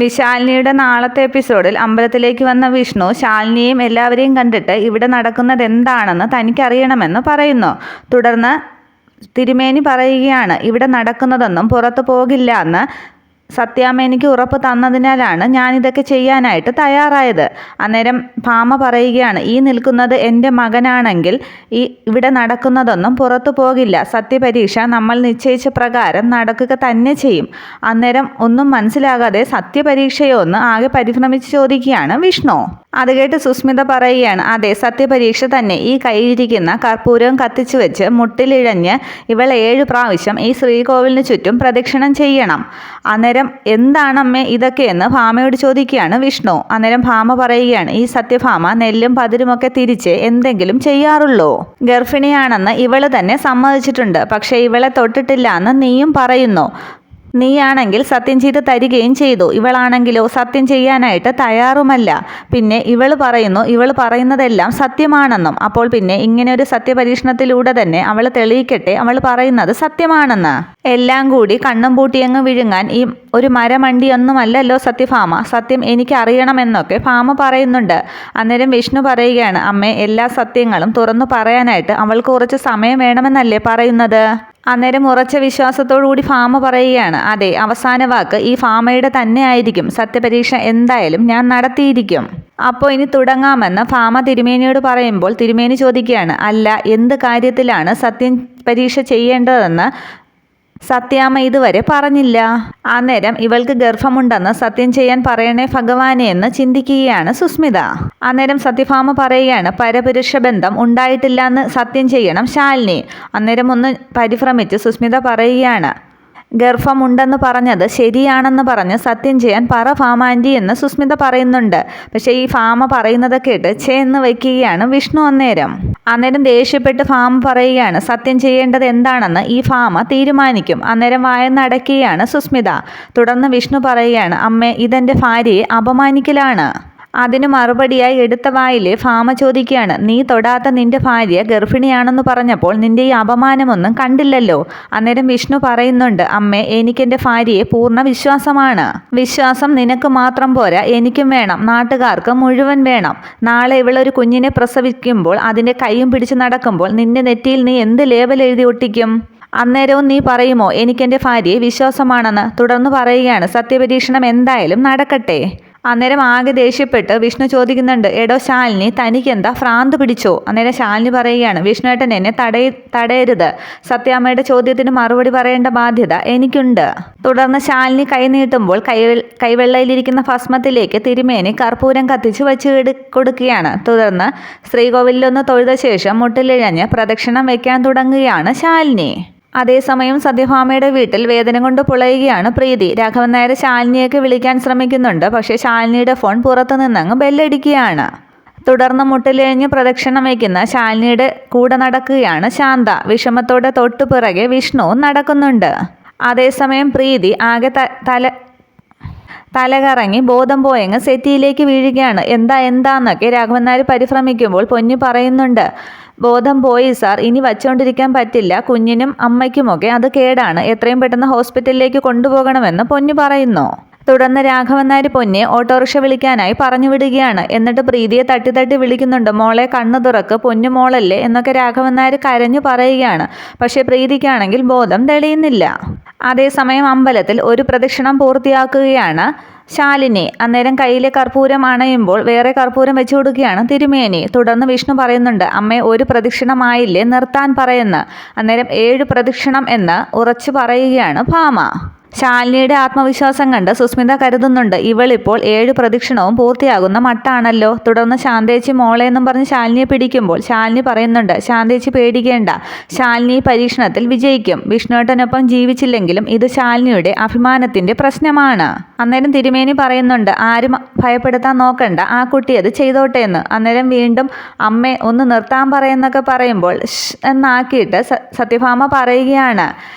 വിശാലിനിയുടെ നാളത്തെ എപ്പിസോഡിൽ അമ്പലത്തിലേക്ക് വന്ന വിഷ്ണു ശാലിനിയെയും എല്ലാവരെയും കണ്ടിട്ട് ഇവിടെ നടക്കുന്നത് എന്താണെന്ന് തനിക്കറിയണമെന്ന് പറയുന്നു. തുടർന്ന് തിരുമേനി പറയുകയാണ്, ഇവിടെ നടക്കുന്നതൊന്നും പുറത്തു പോകില്ല എന്ന് സത്യാമ്മ എനിക്ക് ഉറപ്പ് തന്നതിനാലാണ് ഞാനിതൊക്കെ ചെയ്യാനായിട്ട് തയ്യാറായത്. അന്നേരം ഭാമ പറയുകയാണ്, ഈ നിൽക്കുന്നത് എൻ്റെ മകനാണെങ്കിൽ ഇവിടെ നടക്കുന്നതൊന്നും പുറത്തു പോകില്ല. സത്യപരീക്ഷ നമ്മൾ നിശ്ചയിച്ച പ്രകാരം നടക്കുക തന്നെ ചെയ്യും. അന്നേരം ഒന്നും മനസ്സിലാകാതെ സത്യപരീക്ഷയോ എന്ന് ആകെ പരിഭ്രമിച്ച് ചോദിക്കുകയാണ് വിഷ്ണു. അത് കേട്ട് സുസ്മിത പറയുകയാണ്, അതെ, സത്യപരീക്ഷ തന്നെ. ഈ കയ്യിലിരിക്കുന്ന കർപ്പൂരവും കത്തിച്ചു വെച്ച് മുട്ടിലിഴഞ്ഞ് ഇവൾ 7 പ്രാവശ്യം ഈ ശ്രീകോവിലിന് ചുറ്റും പ്രദക്ഷിണം ചെയ്യണം. അന്നേരം എന്താണമ്മേ ഇതൊക്കെയെന്ന് ഭാമയോട് ചോദിക്കുകയാണ് വിഷ്ണു. അന്നേരം ഭാമ പറയുകയാണ്, ഈ സത്യഭാമ നെല്ലും പതിരുമൊക്കെ തിരിച്ച് എന്തെങ്കിലും ചെയ്യാറുള്ളൂ. ഗർഭിണിയാണെന്ന് ഇവള് തന്നെ സമ്മതിച്ചിട്ടുണ്ട്. പക്ഷേ ഇവളെ തൊട്ടിട്ടില്ല എന്ന് നീയും പറയുന്നു. നീയാണെങ്കിൽ സത്യം ചെയ്ത് തരികയും ചെയ്തു. ഇവളാണെങ്കിലോ സത്യം ചെയ്യാനായിട്ട് തയ്യാറുമല്ല. പിന്നെ ഇവള് പറയുന്നതെല്ലാം സത്യമാണെന്നും. അപ്പോൾ പിന്നെ ഇങ്ങനെ ഒരു സത്യപരീക്ഷണത്തിലൂടെ തന്നെ അവൾ തെളിയിക്കട്ടെ അവൾ പറയുന്നത് സത്യമാണെന്ന്. എല്ലാം കൂടി കണ്ണും പൂട്ടിയങ്ങ് വിഴുങ്ങാൻ ഈ ഒരു മരമണ്ടിയൊന്നുമല്ലല്ലോ സത്യഭാമ. സത്യം എനിക്ക് അറിയണമെന്നൊക്കെ ഭാമ പറയുന്നുണ്ട്. അന്നേരം വിഷ്ണു പറയുകയാണ്, അമ്മേ, എല്ലാ സത്യങ്ങളും തുറന്നു പറയാനായിട്ട് അവൾക്ക് കുറച്ച് സമയം വേണമെന്നല്ലേ പറയുന്നത്. അന്നേരം ഉറച്ച വിശ്വാസത്തോടുകൂടി ഭാമ പറയുകയാണ്, അതെ, അവസാന വാക്ക് ഈ ഭാമയുടെ തന്നെ ആയിരിക്കും. സത്യപരീക്ഷ എന്തായാലും ഞാൻ നടത്തിയിരിക്കും. അപ്പോൾ ഇനി തുടങ്ങാമെന്ന് ഭാമ തിരുമേനിയോട് പറയുമ്പോൾ തിരുമേനി ചോദിക്കുകയാണ്, അല്ല, എന്ത് കാര്യത്തിലാണ് സത്യം പരീക്ഷ ചെയ്യേണ്ടതെന്ന് സത്യാമ്മ ഇതുവരെ പറഞ്ഞില്ല. അന്നേരം ഇവൾക്ക് ഗർഭമുണ്ടെന്ന് സത്യം ചെയ്യാൻ പറയണേ ഭഗവാനെ എന്ന് ചിന്തിക്കുകയാണ് സുസ്മിത. അന്നേരം സത്യഭാമ പറയുകയാണ്, പരപുരുഷ ബന്ധം ഉണ്ടായിട്ടില്ല എന്ന് സത്യം ചെയ്യണം ശാലിനി. അന്നേരം ഒന്ന് പരിഭ്രമിച്ച് സുസ്മിത പറയുകയാണ്, ഗർഭമുണ്ടെന്ന് പറഞ്ഞത് ശരിയാണെന്ന് പറഞ്ഞ് സത്യം ചെയ്യാൻ പറ ഭാമാൻറ്റി എന്ന് സുസ്മിത പറയുന്നുണ്ട്. പക്ഷേ ഈ ഭാമ പറയുന്നത് കേട്ട് എന്ന് വയ്ക്കുകയാണ് വിഷ്ണു. അന്നേരം ദേഷ്യപ്പെട്ട് ഭാമ പറയുകയാണ്, സത്യം ചെയ്യേണ്ടത് എന്താണെന്ന് ഈ ഭാമ തീരുമാനിക്കും. അന്നേരം വായന്നടക്കുകയാണ് സുസ്മിത. തുടർന്ന് വിഷ്ണു പറയുകയാണ്, അമ്മേ, ഇതെൻ്റെ ഭാര്യയെ അപമാനിക്കലാണ്. അതിന് മറുപടിയായി എടുത്ത വായിലെ ഭാമ ചോദിക്കുകയാണ്, നീ തൊടാത്ത നിന്റെ ഭാര്യ ഗർഭിണിയാണെന്ന് പറഞ്ഞപ്പോൾ നിന്റെ ഈ അപമാനമൊന്നും കണ്ടില്ലല്ലോ. അന്നേരം വിഷ്ണു പറയുന്നുണ്ട്, അമ്മേ, എനിക്കെൻ്റെ ഭാര്യയെ പൂർണ്ണ വിശ്വാസമാണ്. വിശ്വാസം നിനക്ക് മാത്രം പോരാ, എനിക്കും വേണം, നാട്ടുകാർക്ക് മുഴുവൻ വേണം. നാളെ ഇവളൊരു കുഞ്ഞിനെ പ്രസവിക്കുമ്പോൾ അതിൻ്റെ കൈയും പിടിച്ച് നടക്കുമ്പോൾ നിന്റെ നെറ്റിയിൽ നീ എന്ത് ലേബൽ എഴുതി ഒട്ടിക്കും? അന്നേരവും നീ പറയുമോ എനിക്കെൻ്റെ ഭാര്യയെ വിശ്വാസമാണെന്ന്? തുടർന്ന് പറയുകയാണ്, സത്യപരീക്ഷണം എന്തായാലും നടക്കട്ടെ. അന്നേരം ആകെ ദേഷ്യപ്പെട്ട് വിഷ്ണു ചോദിക്കുന്നുണ്ട്, എടോ ശാലിനി, തനിക്കെന്താ ഭ്രാന്ത് പിടിച്ചോ? അന്നേരം ശാലിനി പറയുകയാണ്, വിഷ്ണുവേട്ടൻ എന്നെ തടയരുത്. സത്യാമ്മയുടെ ചോദ്യത്തിന് മറുപടി പറയേണ്ട ബാധ്യത എനിക്കുണ്ട്. തുടർന്ന് ശാലിനി കൈ നീട്ടുമ്പോൾ കൈവെള്ളയിലിരിക്കുന്ന ഭസ്മത്തിലേക്ക് തിരുമേനി കർപ്പൂരം കത്തിച്ച് വെച്ച് കൊടുക്കുകയാണ്. തുടർന്ന് ശ്രീകോവിലൊന്ന് തൊഴുത ശേഷം മുട്ടിലിഴഞ്ഞ് പ്രദക്ഷിണം വയ്ക്കാൻ തുടങ്ങുകയാണ് ശാലിനി. അതേസമയം സത്യഭാമയുടെ വീട്ടിൽ വേദന കൊണ്ട് പുളയുകയാണ് പ്രീതി. രാഘവൻ നായർ ശാലിനിയൊക്കെ വിളിക്കാൻ ശ്രമിക്കുന്നുണ്ട്. പക്ഷേ ശാലിനിയുടെ ഫോൺ പുറത്തു നിന്നങ്ങ് ബെല്ലടിക്കുകയാണ്. തുടർന്ന് മുട്ടിലിഴഞ്ഞ് പ്രദക്ഷിണം വയ്ക്കുന്ന ശാലിനിയുടെ കൂടെ നടക്കുകയാണ് ശാന്ത. വിഷമത്തോടെ തൊട്ടുപിറകെ വിഷ്ണു നടക്കുന്നുണ്ട്. അതേസമയം പ്രീതി ആകെ തലകറങ്ങി ബോധം പോയങ്ങ് സെറ്റിയിലേക്ക് വീഴുകയാണ്. എന്താന്നൊക്കെ രാഘവൻ നായർ പരിഭ്രമിക്കുമ്പോൾ പൊന്നു പറയുന്നുണ്ട്, ബോധം പോയി സാർ, ഇനി വച്ചുകൊണ്ടിരിക്കാൻ പറ്റില്ല. കുഞ്ഞിനും അമ്മയ്ക്കുമൊക്കെ അത് കേടാണ്. എത്രയും പെട്ടെന്ന് ഹോസ്പിറ്റലിലേക്ക് കൊണ്ടുപോകണമെന്ന് പൊന്നു പറയുന്നു. തുടർന്ന് രാഘവൻ നായർ പൊന്നെ ഓട്ടോറിക്ഷ വിളിക്കാനായി പറഞ്ഞു വിടുകയാണ്. എന്നിട്ട് പ്രീതിയെ തട്ടി വിളിക്കുന്നുണ്ട്, മോളെ കണ്ണു തുറക്ക്, പൊന്നു മോളല്ലേ എന്നൊക്കെ രാഘവൻ നായർ കരഞ്ഞു പറയുകയാണ്. പക്ഷേ പ്രീതിക്കാണെങ്കിൽ ബോധം തെളിയുന്നില്ല. അതേസമയം അമ്പലത്തിൽ ഒരു പ്രദക്ഷിണം പൂർത്തിയാക്കുകയാണ് ശാലിനി. അന്നേരം കയ്യിലെ കർപ്പൂരം അണയുമ്പോൾ വേറെ കർപ്പൂരം വെച്ചു കൊടുക്കുകയാണ് തിരുമേനി. തുടർന്ന് വിഷ്ണു പറയുന്നുണ്ട്, അമ്മേ, ഒരു പ്രദക്ഷിണമായില്ലേ, നിർത്താൻ പറയുന്നു. അന്നേരം 7 പ്രദക്ഷിണം എന്ന് ഉറച്ചു പറയുകയാണ് ഭാമ. ശാലിനിയുടെ ആത്മവിശ്വാസം കണ്ട് സുസ്മിത കരുതുന്നുണ്ട്, ഇവളിപ്പോൾ 7 പ്രദക്ഷിണവും പൂർത്തിയാകുന്ന മട്ടാണല്ലോ. തുടർന്ന് ശാന്തേച്ചി മോളെ എന്നും പറഞ്ഞ് ശാലിനിയെ പിടിക്കുമ്പോൾ ശാലിനി പറയുന്നുണ്ട്, ശാന്തേച്ചി പേടിക്കേണ്ട, ശാലിനി പരീക്ഷണത്തിൽ വിജയിക്കും. വിഷ്ണുവേട്ടനൊപ്പം ജീവിച്ചില്ലെങ്കിലും ഇത് ശാലിനിയുടെ അഭിമാനത്തിൻ്റെ പ്രശ്നമാണ്. അന്നേരം തിരുമേനി പറയുന്നുണ്ട്, ആരും ഭയപ്പെടുത്താൻ നോക്കണ്ട, ആ കുട്ടി അത് ചെയ്തോട്ടെ എന്ന്. അന്നേരം വീണ്ടും അമ്മേ ഒന്ന് നിർത്താൻ പറയുന്നൊക്കെ പറയുമ്പോൾ എന്നാക്കിയിട്ട് സത്യഭാമ പറയുകയാണ്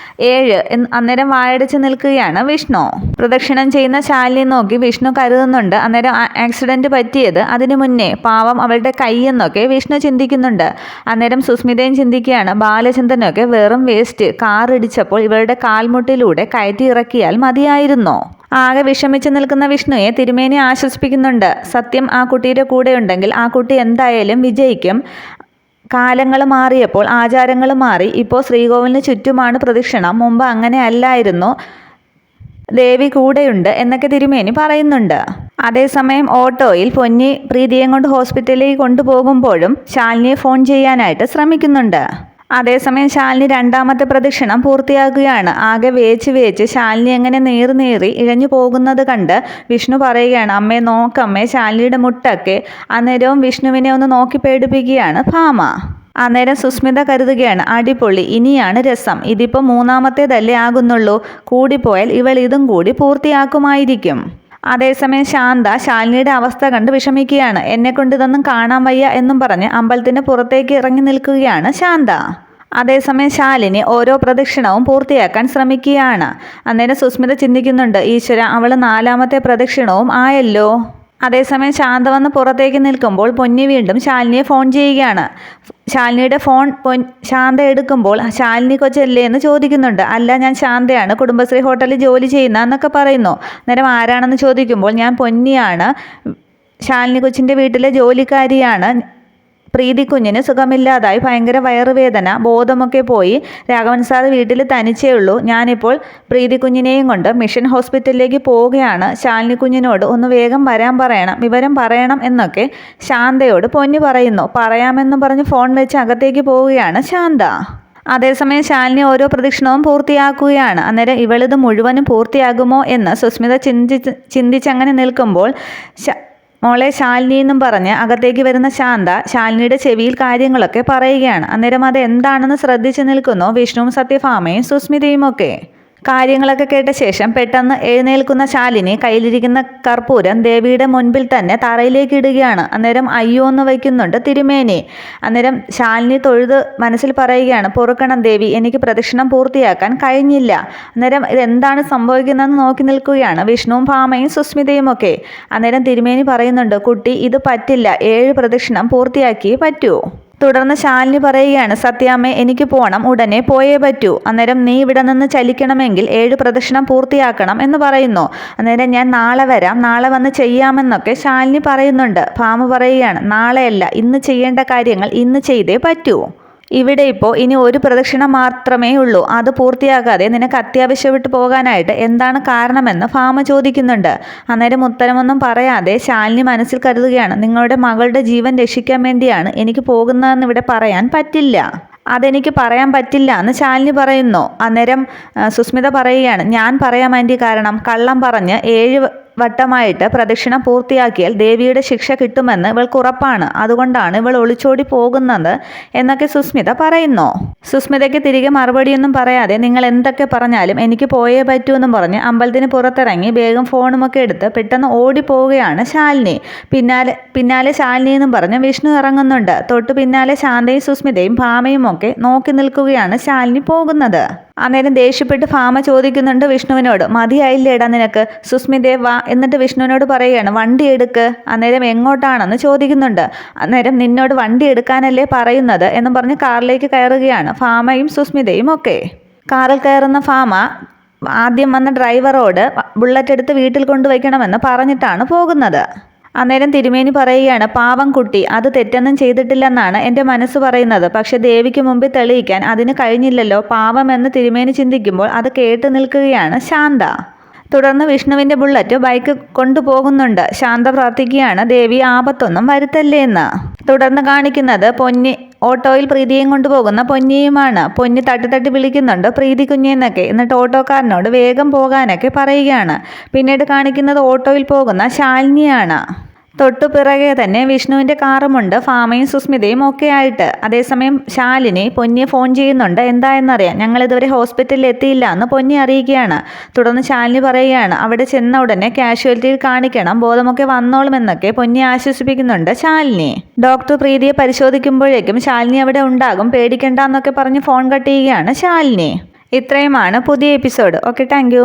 7. അന്നേരം വായടച്ച് നിൽക്കുന്ന നിൽക്കുകയാണ് വിഷ്ണു. പ്രദക്ഷിണം ചെയ്യുന്ന ശാലിനി നോക്കി വിഷ്ണു കരുതുന്നുണ്ട് അന്നേരം ആക്സിഡന്റ് പറ്റിയത് അതിനു മുന്നേ പാവം അവളുടെ കൈയെന്നൊക്കെ വിഷ്ണു ചിന്തിക്കുന്നുണ്ട്. അന്നേരം സുസ്മിതയും ചിന്തിക്കുകയാണ് ബാലചന്ദ്രനൊക്കെ വെറും വേസ്റ്റ്, കാർ ഇടിച്ചപ്പോൾ ഇവളുടെ കാൽമുട്ടിലൂടെ കയറ്റി ഇറക്കിയാൽ മതിയായിരുന്നോ. ആകെ വിഷമിച്ച് നിൽക്കുന്ന വിഷ്ണുയെ തിരുമേനി ആശ്വസിപ്പിക്കുന്നുണ്ട്. സത്യം ആ കുട്ടിയുടെ കൂടെയുണ്ടെങ്കിൽ ആ കുട്ടി എന്തായാലും വിജയിക്കും. കാലങ്ങൾ മാറിയപ്പോൾ ആചാരങ്ങൾ മാറി. ഇപ്പോൾ ശ്രീകോവിലിന് ചുറ്റുമാണ് പ്രദക്ഷിണം, മുമ്പ് അങ്ങനെ അല്ലായിരുന്നു, ദേവി കൂടെയുണ്ട് എന്നൊക്കെ തിരുമേനി പറയുന്നുണ്ട്. അതേസമയം ഓട്ടോയിൽ പൊന്നി പ്രീതിയെ കൊണ്ട് ഹോസ്പിറ്റലിലേക്ക് കൊണ്ടുപോകുമ്പോഴും ശാലിനിയെ ഫോൺ ചെയ്യാനായിട്ട് ശ്രമിക്കുന്നുണ്ട്. അതേസമയം ശാലിനി രണ്ടാമത്തെ പ്രദക്ഷിണം പൂർത്തിയാക്കുകയാണ്. ആകെ വേച്ച് ശാലിനി എങ്ങനെ നീറി ഇഴഞ്ഞു പോകുന്നത് കണ്ട് വിഷ്ണു പറയുകയാണ്, അമ്മേ നോക്കമ്മേ ശാലിനിയുടെ മുട്ടൊക്കെ. അന്നേരവും വിഷ്ണുവിനെ ഒന്ന് നോക്കി പേടിപ്പിക്കുകയാണ് ഭാമ. അന്നേരം സുസ്മിത കരുതുകയാണ്, അടിപൊളി, ഇനിയാണ് രസം, ഇതിപ്പോൾ മൂന്നാമത്തേതല്ലേ ആകുന്നുള്ളൂ, കൂടിപ്പോയാൽ ഇവൾ ഇതും കൂടി പൂർത്തിയാക്കുമായിരിക്കും. അതേസമയം ശാന്ത ശാലിനിയുടെ അവസ്ഥ കണ്ട് വിഷമിക്കുകയാണ്. എന്നെക്കൊണ്ട് ഇതൊന്നും കാണാൻ വയ്യ എന്നും പറഞ്ഞ് അമ്പലത്തിന് പുറത്തേക്ക് ഇറങ്ങി നിൽക്കുകയാണ് ശാന്ത. അതേസമയം ശാലിനി ഓരോ പ്രദക്ഷിണവും പൂർത്തിയാക്കാൻ ശ്രമിക്കുകയാണ്. അന്നേരം സുസ്മിത ചിന്തിക്കുന്നുണ്ട്, ഈശ്വര, അവൾ നാലാമത്തെ പ്രദക്ഷിണവും ആയല്ലോ. അതേസമയം ശാന്ത വന്ന് പുറത്തേക്ക് നിൽക്കുമ്പോൾ പൊന്നി വീണ്ടും ശാലിനിയെ ഫോൺ ചെയ്യുകയാണ്. ശാലിനിയുടെ ഫോൺ ശാന്ത എടുക്കുമ്പോൾ ശാലിനി കൊച്ചല്ലേ എന്ന് ചോദിക്കുന്നുണ്ട്. അല്ല, ഞാൻ ശാന്തയാണ്, കുടുംബശ്രീ ഹോട്ടലിൽ ജോലി ചെയ്യുന്ന എന്നൊക്കെ പറയുന്നു. അന്നേരം ആരാണെന്ന് ചോദിക്കുമ്പോൾ ഞാൻ പൊന്നിയാണ്, ശാലിനി കൊച്ചിൻ്റെ വീട്ടിലെ ജോലിക്കാരിയാണ്. പ്രീതി കുഞ്ഞിന് സുഖമില്ലാതായി, ഭയങ്കര വയറുവേദന, ബോധമൊക്കെ പോയി. രാഘവൻ സാർ വീട്ടിൽ തനിച്ചേ ഉള്ളൂ. ഞാനിപ്പോൾ പ്രീതി കുഞ്ഞിനെയും കൊണ്ട് മിഷൻ ഹോസ്പിറ്റലിലേക്ക് പോവുകയാണ്. ശാലിനി കുഞ്ഞിനോട് ഒന്ന് വേഗം വരാൻ പറയണം, വിവരം പറയണം എന്നൊക്കെ ശാന്തയോട് പൊന്നി പറയുന്നു. പറയാമെന്നും പറഞ്ഞ് ഫോൺ വെച്ച് അകത്തേക്ക് പോവുകയാണ് ശാന്ത. അതേസമയം ശാലിനി ഓരോ പ്രദക്ഷിണവും പൂർത്തിയാക്കുകയാണ്. അന്നേരം ഇവളിത് മുഴുവനും പൂർത്തിയാകുമോ എന്ന് സുസ്മിത ചിന്തിച്ചങ്ങനെ നിൽക്കുമ്പോൾ മോളെ ശാലിനി എന്നും പറഞ്ഞ് അകത്തേക്ക് വരുന്ന ശാന്ത ശാലിനിയുടെ ചെവിയിൽ കാര്യങ്ങളൊക്കെ പറയുകയാണ്. അന്നേരം അത് എന്താണെന്ന് ശ്രദ്ധിച്ചു നിൽക്കുന്നു വിഷ്ണുവും സത്യഭാമയും സുസ്മിതയും ഒക്കെ. കാര്യങ്ങളൊക്കെ കേട്ട ശേഷം പെട്ടെന്ന് എഴുന്നേൽക്കുന്ന ശാലിനി കയ്യിലിരിക്കുന്ന കർപ്പൂരം ദേവിയുടെ മുൻപിൽ തന്നെ തറയിലേക്ക് ഇടുകയാണ്. അന്നേരം അയ്യോ എന്ന് വയ്ക്കുന്നുണ്ട് തിരുമേനി. അന്നേരം ശാലിനി തൊഴുത് മനസ്സിൽ പറയുകയാണ്, പൊറുക്കണം ദേവി, എനിക്ക് പ്രദക്ഷിണം പൂർത്തിയാക്കാൻ കഴിഞ്ഞില്ല. അന്നേരം ഇതെന്താണ് സംഭവിക്കുന്നതെന്ന് നോക്കി നിൽക്കുകയാണ് വിഷ്ണുവും ഭാമയും സുസ്മിതയും ഒക്കെ. അന്നേരം തിരുമേനി പറയുന്നുണ്ട്, കുട്ടി, ഇത് പറ്റില്ല, 7 പ്രദക്ഷിണം പൂർത്തിയാക്കിയേ പറ്റൂ. തുടർന്ന് ശാലിനി പറയുകയാണ്, സത്യാമ്മേ, എനിക്ക് പോകണം, ഉടനെ പോയേ പറ്റൂ. അന്നേരം നീ ഇവിടെ നിന്ന് ചലിക്കണമെങ്കിൽ 7 പ്രദക്ഷിണം പൂർത്തിയാക്കണം എന്ന് പറയുന്നു. അന്നേരം ഞാൻ നാളെ വരാം, നാളെ വന്ന് ചെയ്യാമെന്നൊക്കെ ശാലിനി പറയുന്നുണ്ട്. ഭാമ പറയുകയാണ്, നാളെയല്ല, ഇന്ന് ചെയ്യേണ്ട കാര്യങ്ങൾ ഇന്ന് ചെയ്തേ പറ്റൂ. ഇവിടെ ഇപ്പോൾ ഇനി 1 പ്രദക്ഷിണം മാത്രമേ ഉള്ളൂ. അത് പൂർത്തിയാക്കാതെ നിനക്ക് അത്യാവശ്യമായിട്ട് പോകാനായിട്ട് എന്താണ് കാരണമെന്ന് ഭാമ ചോദിക്കുന്നുണ്ട്. അന്നേരം ഉത്തരമൊന്നും പറയാതെ ശാലിനി മനസ്സിൽ കരുതുകയാണ്, നിങ്ങളുടെ മകളുടെ ജീവൻ രക്ഷിക്കാൻ വേണ്ടിയാണ് എനിക്ക് പോകുന്നതെന്ന് ഇവിടെ പറയാൻ പറ്റില്ല. അതെനിക്ക് പറയാൻ പറ്റില്ല എന്ന് ശാലിനി പറയുന്നു. അന്നേരം സുസ്മിത പറയുകയാണ്, ഞാൻ പറയാൻ വേണ്ടി കാരണം കള്ളം പറഞ്ഞ് 7 വട്ടമായിട്ട് പ്രദക്ഷിണം പൂർത്തിയാക്കിയാൽ ദേവിയുടെ ശിക്ഷ കിട്ടുമെന്ന് ഇവൾക്ക് ഉറപ്പാണ്. അതുകൊണ്ടാണ് ഇവൾ ഒളിച്ചോടി പോകുന്നത് എന്നൊക്കെ സുസ്മിത പറയുന്നു. സുസ്മിതയ്ക്ക് തിരികെ മറുപടിയൊന്നും പറയാതെ നിങ്ങൾ എന്തൊക്കെ പറഞ്ഞാലും എനിക്ക് പോയേ പറ്റൂ എന്നും പറഞ്ഞ് അമ്പലത്തിന് പുറത്തിറങ്ങി വേഗം ഫോണുമൊക്കെ എടുത്ത് പെട്ടെന്ന് ഓടിപ്പോവുകയാണ് ശാലിനി. പിന്നാലെ ശാലിനി എന്നും പറഞ്ഞ് വിഷ്ണു ഇറങ്ങുന്നുണ്ട്. തൊട്ടു പിന്നാലെ ശാന്തയും സുസ്മിതയും ഭാമയും ഒക്കെ നോക്കി നിൽക്കുകയാണ് ശാലിനി പോകുന്നത്. അന്നേരം ദേഷ്യപ്പെട്ട് ഭാമ ചോദിക്കുന്നുണ്ട് വിഷ്ണുവിനോട്, മതിയായില്ലേടാ നിനക്ക്, സുസ്മിതേ വാ, എന്നിട്ട് വിഷ്ണുവിനോട് പറയുകയാണ്, വണ്ടി എടുക്ക്. അന്നേരം എങ്ങോട്ടാണെന്ന് ചോദിക്കുന്നുണ്ട്. അന്നേരം നിന്നോട് വണ്ടി എടുക്കാനല്ലേ പറയുന്നത് എന്നും പറഞ്ഞ് കാറിലേക്ക് കയറുകയാണ് ഭാമയും സുസ്മിതയും ഒക്കെ. കാറിൽ കയറുന്ന ഭാമ ആദ്യം വന്ന ഡ്രൈവറോട് ബുള്ളറ്റ് എടുത്ത് വീട്ടിൽ കൊണ്ടുവയ്ക്കണമെന്ന് പറഞ്ഞിട്ടാണ് പോകുന്നത്. അന്നേരം തിരുമേനി പറയുകയാണ്, പാവം കുട്ടി, അത് തെറ്റൊന്നും ചെയ്തിട്ടില്ലെന്നാണ് എൻ്റെ മനസ്സ് പറയുന്നത്. പക്ഷെ ദേവിക്ക് മുമ്പിൽ തെളിയിക്കാൻ അതിന് കഴിഞ്ഞില്ലല്ലോ, പാവമെന്ന് തിരുമേനി ചിന്തിക്കുമ്പോൾ അത് കേട്ട് നിൽക്കുകയാണ് ശാന്ത. തുടർന്ന് വിഷ്ണുവിൻ്റെ ബുള്ളറ്റ് ബൈക്ക് കൊണ്ടുപോകുന്നുണ്ട്. ശാന്ത പ്രാർത്ഥിക്കുകയാണ്, ദേവി ആപത്തൊന്നും വരുത്തല്ലേ എന്ന്. തുടർന്ന് കാണിക്കുന്നത് ഓട്ടോയിൽ പ്രീതിയെയും കൊണ്ടുപോകുന്ന പൊന്നിയുമാണ്. പൊന്നി തട്ടി വിളിക്കുന്നുണ്ട് പ്രീതി കുഞ്ഞെന്നൊക്കെ. എന്നിട്ട് ഓട്ടോക്കാരനോട് വേഗം പോകാനൊക്കെ പറയുകയാണ്. പിന്നീട് കാണിക്കുന്നത് ഓട്ടോയിൽ പോകുന്ന ശാലിനിയാണ്. തൊട്ടു പിറകെ തന്നെ വിഷ്ണുവിൻ്റെ കാറുമുണ്ട്, ഭാമയും സുസ്മിതയും ഒക്കെ ആയിട്ട്. അതേസമയം ശാലിനി പൊന്നിയെ ഫോൺ ചെയ്യുന്നുണ്ട്, എന്തായെന്നറിയാം, ഞങ്ങളിതുവരെ ഹോസ്പിറ്റലിൽ എത്തിയില്ല എന്ന് പൊന്നി അറിയിക്കുകയാണ്. തുടർന്ന് ശാലിനി പറയുകയാണ്, അവിടെ ചെന്ന ഉടനെ കാഷ്വാലിറ്റിയിൽ കാണിക്കണം, ബോധമൊക്കെ വന്നോളുമെന്നൊക്കെ പൊന്നി ആശ്വസിപ്പിക്കുന്നുണ്ട് ശാലിനി. ഡോക്ടർ പ്രീതിയെ പരിശോധിക്കുമ്പോഴേക്കും ശാലിനി അവിടെ ഉണ്ടാകും, പേടിക്കണ്ട എന്നൊക്കെ പറഞ്ഞ് ഫോൺ കട്ട് ചെയ്യുകയാണ് ശാലിനി. ഇത്രയുമാണ് പുതിയ എപ്പിസോഡ്. Okay, thank